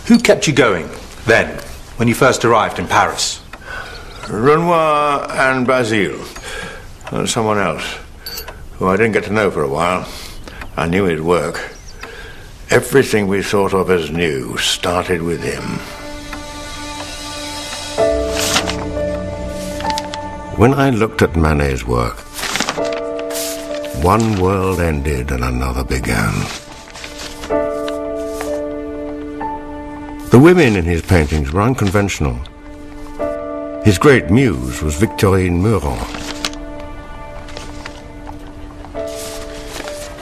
Who kept you going then, when you first arrived in Paris? Renoir and Basile. And someone else, who I didn't get to know for a while. I knew he'd work. Everything we thought of as new started with him. When I looked at Manet's work, one world ended and another began. The women in his paintings were unconventional. His great muse was Victorine Meurent.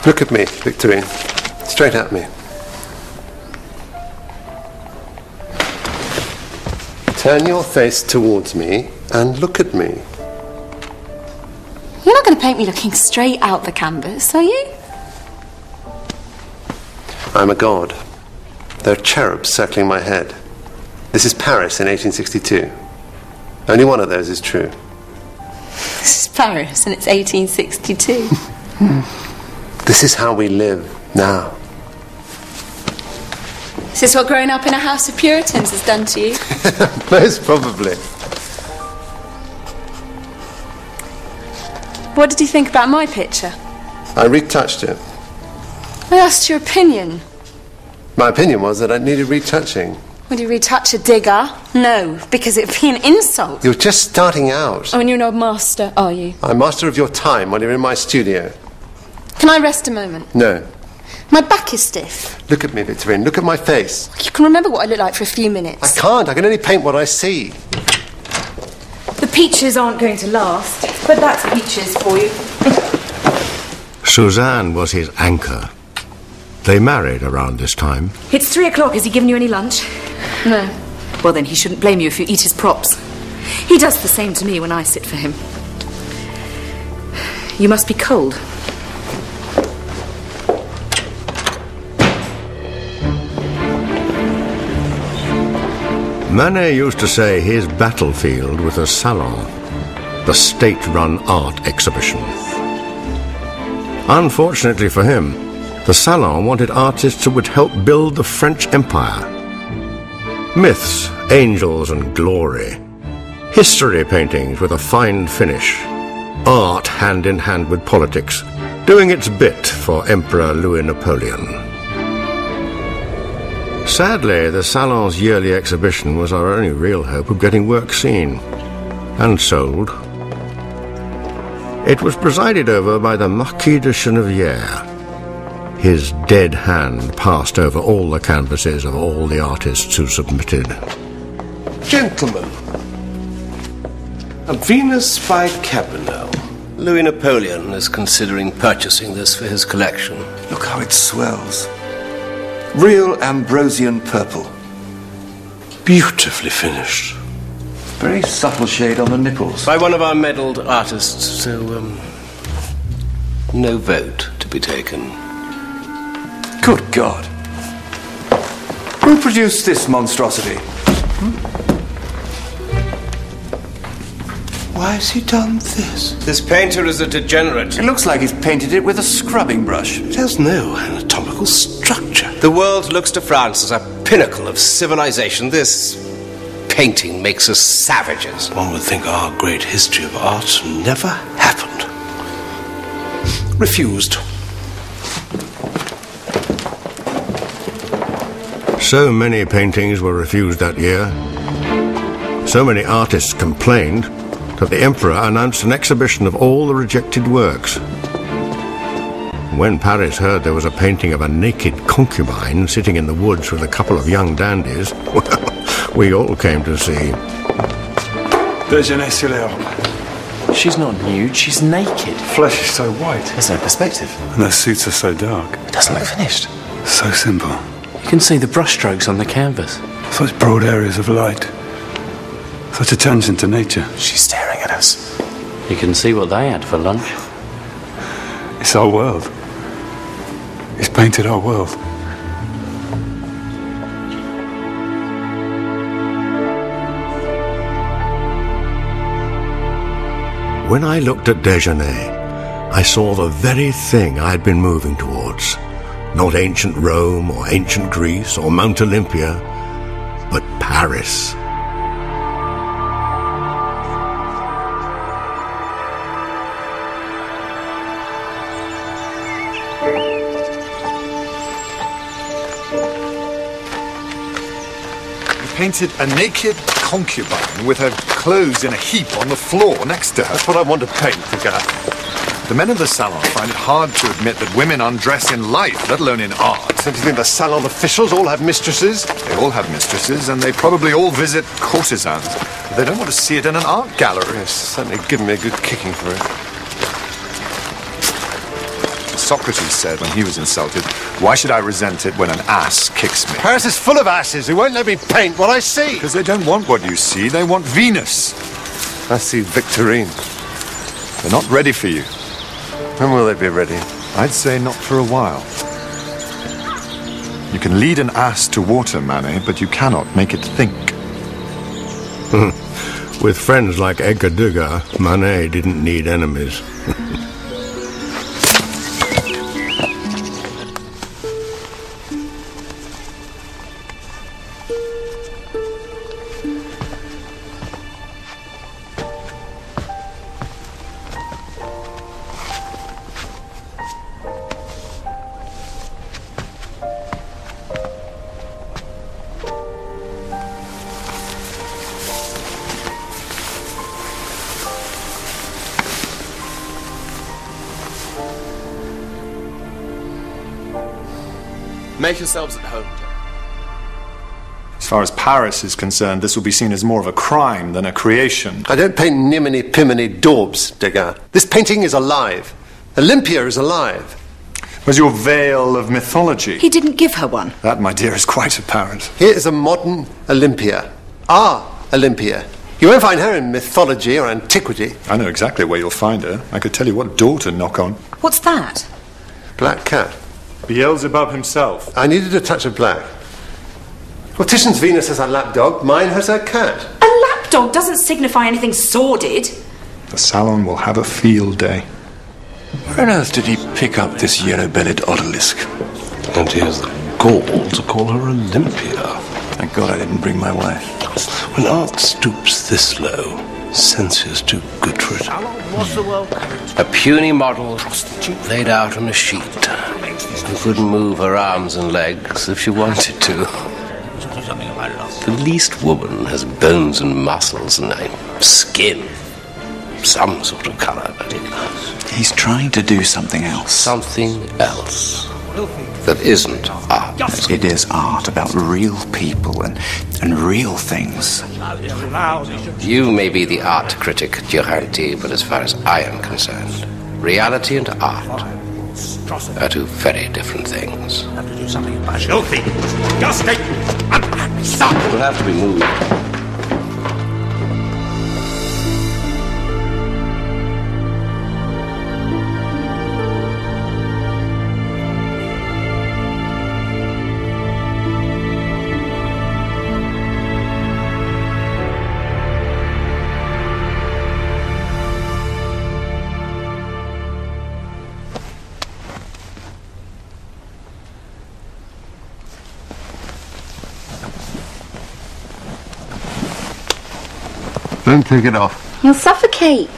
Look at me, Victorine. Straight at me. Turn your face towards me and look at me. You're not going to paint me looking straight out the canvas, are you? I'm a god. There are cherubs circling my head. This is Paris in 1862. Only one of those is true. This is Paris and it's 1862. This is how we live now. Is this what growing up in a house of Puritans has done to you? Most probably. What did you think about my picture? I retouched it. I asked your opinion. My opinion was that it needed retouching. Would you retouch a digger? No, because it'd be an insult. You're just starting out. Oh, and you're no master, are you? I'm master of your time while you're in my studio. Can I rest a moment? No. My back is stiff. Look at me, Victorine. Look at my face. You can remember what I look like for a few minutes. I can't. I can only paint what I see. The peaches aren't going to last, but that's peaches for you. Suzanne was his anchor. They married around this time. It's 3 o'clock. Has he given you any lunch? No. Well, then he shouldn't blame you if you eat his props. He does the same to me when I sit for him. You must be cold. Manet used to say his battlefield was a salon, the state-run art exhibition. Unfortunately for him, the salon wanted artists who would help build the French Empire. Myths, angels and glory. History paintings with a fine finish. Art hand in hand with politics, doing its bit for Emperor Louis Napoleon. Sadly, the Salon's yearly exhibition was our only real hope of getting work seen and sold. It was presided over by the Marquis de Chenevière. His dead hand passed over all the canvases of all the artists who submitted. Gentlemen, a Venus by Cabanel. Louis Napoleon is considering purchasing this for his collection. Look how it swells. Real Ambrosian purple. Beautifully finished. Very subtle shade on the nipples. By one of our medalled artists, so, no vote to be taken. Good God. Who produced this monstrosity? Why has he done this? This painter is a degenerate. It looks like he's painted it with a scrubbing brush. It has no anatomical structure. The world looks to France as a pinnacle of civilization. This painting makes us savages. One would think our great history of art never happened. Refused. So many paintings were refused that year. So many artists complained that the emperor announced an exhibition of all the rejected works. When Paris heard there was a painting of a naked concubine sitting in the woods with a couple of young dandies, well, we all came to see. Déjeuner sur l'herbe. She's not nude, she's naked. Flesh is so white. There's no perspective. And those suits are so dark. It doesn't look finished. So simple. You can see the brushstrokes on the canvas. Such broad areas of light. Such a tangent to nature. She's staring at us. You can see what they had for lunch. It's our world. It's painted our world. When I looked at Déjeuner, I saw the very thing I'd been moving towards. Not ancient Rome or ancient Greece or Mount Olympia, but Paris. Painted a naked concubine with her clothes in a heap on the floor next to her. That's what I want to paint, Degas. The men of the salon find it hard to admit that women undress in life, let alone in art. Don't you think the salon officials all have mistresses? They all have mistresses, and they probably all visit courtesans. But they don't want to see it in an art gallery. Yes, certainly given me a good kicking for it. Socrates said when he was insulted, "Why should I resent it when an ass kicks me?" Paris is full of asses who won't let me paint what I see. Because they don't want what you see, they want Venus. I see Victorine. They're not ready for you. When will they be ready? I'd say not for a while. You can lead an ass to water, Manet, but you cannot make it think. With friends like Edgar Degas, Manet didn't need enemies. Make yourselves at home. As far as Paris is concerned, this will be seen as more of a crime than a creation. I don't paint niminy-piminy daubs, Degas. This painting is alive. Olympia is alive. Where's your veil of mythology? He didn't give her one. That, my dear, is quite apparent. Here is a modern Olympia. Our Olympia. You won't find her in mythology or antiquity. I know exactly where you'll find her. I could tell you what door to knock on. What's that? Black cat. Beelzebub himself. I needed a touch of black. Well, Titian's Venus has a lapdog. Mine has a cat. A lapdog doesn't signify anything sordid. The salon will have a field day. Where on earth did he pick up this yellow-bellied odalisque? And he has the gall to call her Olympia. Thank God I didn't bring my wife. When art stoops this low, sense is too good for it. A puny model laid out on a sheet who couldn't move her arms and legs if she wanted to. The least woman has bones and muscles and skin, some sort of colour, but He's trying to do something else. something else that isn't art. It is art about real people and real things. You may be the art critic, Duranty, but as far as I am concerned, reality and art are two very different things. Filthy, disgusting, It will have to be moved. Don't take it off. You'll suffocate.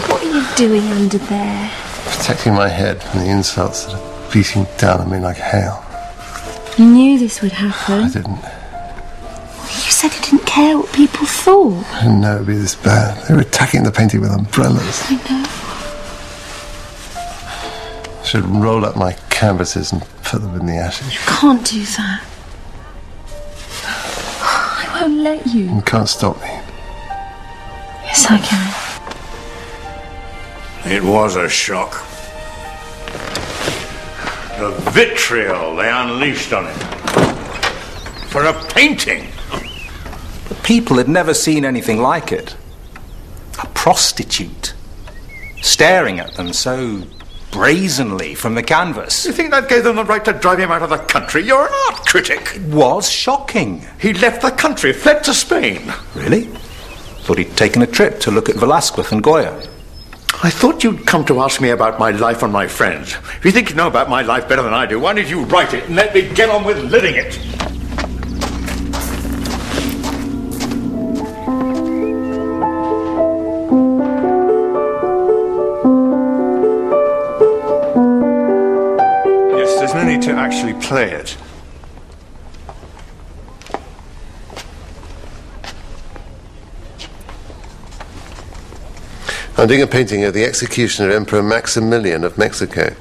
What are you doing under there? Protecting my head from the insults that are beating down on me like hail. You knew this would happen. I didn't. You said you didn't care what people thought. I didn't know it would be this bad. They were attacking the painting with umbrellas. I know. I should roll up my canvases and put them in the ashes. You can't do that. I won't let you. You can't stop me. Yes, I can. It was a shock. The vitriol they unleashed on him. For a painting. The people had never seen anything like it. A prostitute staring at them so brazenly from the canvas. You think that gave them the right to drive him out of the country? You're an art critic. It was shocking. He left the country, fled to Spain. Really? Thought he'd taken a trip to look at Velasquez and Goya. I thought you'd come to ask me about my life and my friends. If you think you know about my life better than I do, why don't you write it and let me get on with living it? Yes, there's no need to actually play it. I'm doing a painting of the execution of Emperor Maximilian of Mexico,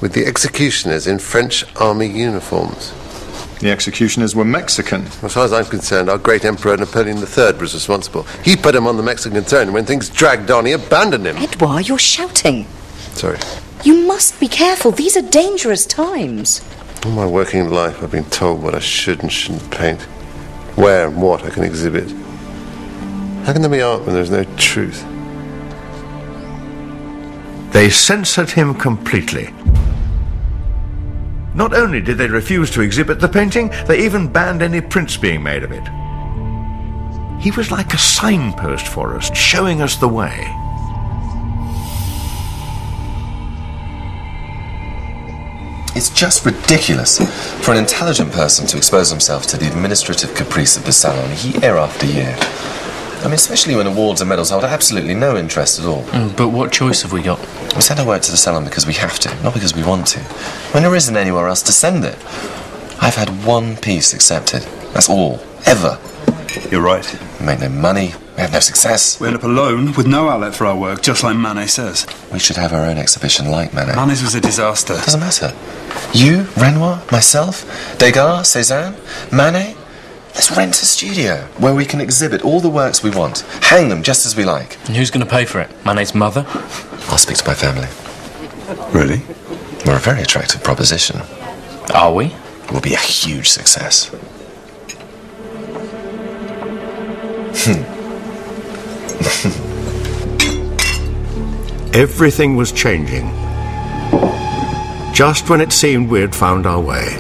with the executioners in French army uniforms. The executioners were Mexican. As far as I'm concerned, our great Emperor Napoleon III was responsible. He put him on the Mexican throne, and when things dragged on, he abandoned him. Edouard, you're shouting. Sorry. You must be careful. These are dangerous times. All my working life, I've been told what I should and shouldn't paint, where and what I can exhibit. How can there be art when there's no truth? They censored him completely. Not only did they refuse to exhibit the painting, they even banned any prints being made of it. He was like a signpost for us, showing us the way. It's just ridiculous for an intelligent person to expose himself to the administrative caprice of the salon year after year. I mean, especially when awards and medals hold absolutely no interest at all. But what choice have we got? We send our work to the salon because we have to, not because we want to. When there isn't anywhere else to send it. I've had one piece accepted. That's all. Ever. You're right. We make no money. We have no success. We end up alone with no outlet for our work, just like Manet says. We should have our own exhibition like Manet. Manet's was a disaster. Doesn't matter. You, Renoir, myself, Degas, Cézanne, Manet. Let's rent a studio where we can exhibit all the works we want, hang them just as we like. And who's going to pay for it? Manet's mother? I'll speak to my family. Really? We're a very attractive proposition. Are we? We'll be a huge success. Everything was changing. Just when it seemed we had found our way.